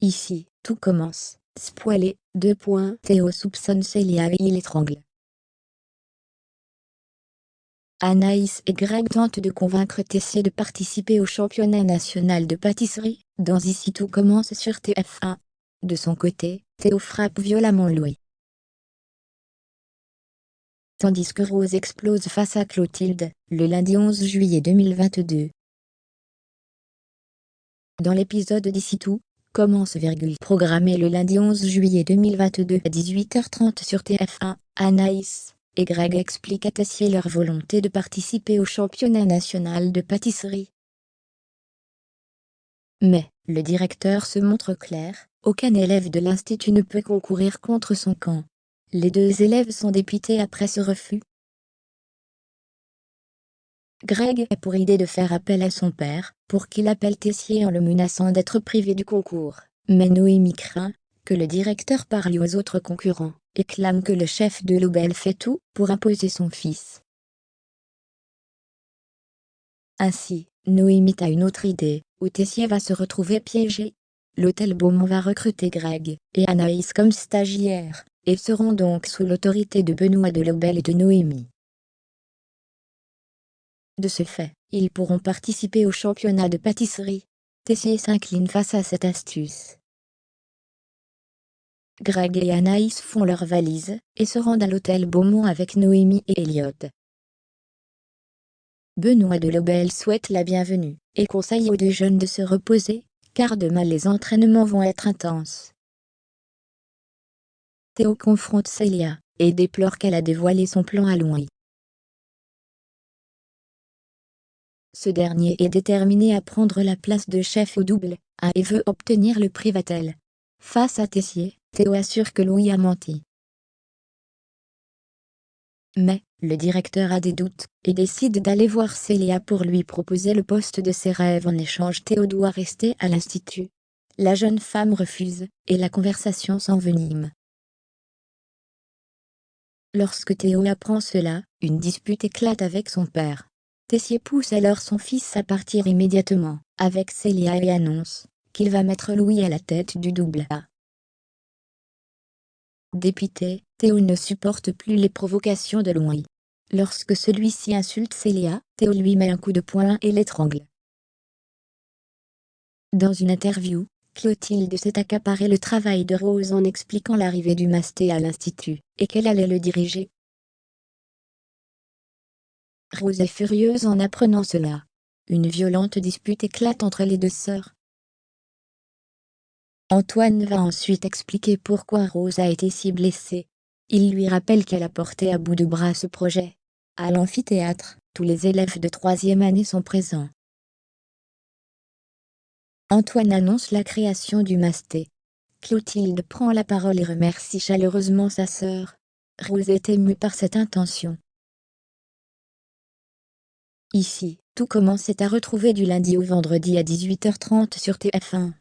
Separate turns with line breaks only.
Ici, tout commence. Spoilé, 2 points. Théo soupçonne Célia et il l'étrangle. Anaïs et Greg tentent de convaincre Tessier de participer au championnat national de pâtisserie, dans Ici tout commence sur TF1. De son côté, Théo frappe violemment Louis. Tandis que Rose explose face à Clotilde, le lundi 11 juillet 2022. Dans l'épisode d'Ici tout commence, programmé le lundi 11 juillet 2022 à 18h30 sur TF1, Anaïs et Greg expliquent à Tessier leur volonté de participer au championnat national de pâtisserie. Mais, le directeur se montre clair, aucun élève de l'institut ne peut concourir contre son camp. Les 2 élèves sont dépités après ce refus. Greg a pour idée de faire appel à son père, pour qu'il appelle Tessier en le menaçant d'être privé du concours. Mais Noémie craint que le directeur parle aux autres concurrents, et clame que le chef de l'Aubel fait tout pour imposer son fils. Ainsi, Noémie a une autre idée, où Tessier va se retrouver piégé. L'hôtel Beaumont va recruter Greg et Anaïs comme stagiaires, et seront donc sous l'autorité de Benoît de l'Aubel et de Noémie. De ce fait, ils pourront participer au championnat de pâtisserie. Tessier s'incline face à cette astuce. Greg et Anaïs font leurs valises, et se rendent à l'hôtel Beaumont avec Noémie et Elliot. Benoît de l'Aubel souhaite la bienvenue, et conseille aux 2 jeunes de se reposer, car demain les entraînements vont être intenses. Théo confronte Célia, et déplore qu'elle a dévoilé son plan à Louis. Ce dernier est déterminé à prendre la place de chef au double, et veut obtenir le Privatel. Face à Tessier, Théo assure que Louis a menti. Mais, le directeur a des doutes, et décide d'aller voir Célia pour lui proposer le poste de ses rêves. En échange, Théo doit rester à l'institut. La jeune femme refuse, et la conversation s'envenime. Lorsque Théo apprend cela, une dispute éclate avec son père. Tessier pousse alors son fils à partir immédiatement, avec Célia, et annonce qu'il va mettre Louis à la tête du double A. Dépité, Théo ne supporte plus les provocations de Louis. Lorsque celui-ci insulte Célia, Théo lui met un coup de poing et l'étrangle. Dans une interview, Clotilde s'est accaparé le travail de Rose en expliquant l'arrivée du masté à l'institut, et qu'elle allait le diriger. Rose est furieuse en apprenant cela. Une violente dispute éclate entre les 2 sœurs. Antoine va ensuite expliquer pourquoi Rose a été si blessée. Il lui rappelle qu'elle a porté à bout de bras ce projet. À l'amphithéâtre, tous les élèves de 3e année sont présents. Antoine annonce la création du masté. Clotilde prend la parole et remercie chaleureusement sa sœur. Rose est émue par cette intention. Ici, tout commence est à retrouver du lundi au vendredi à 18h30 sur TF1.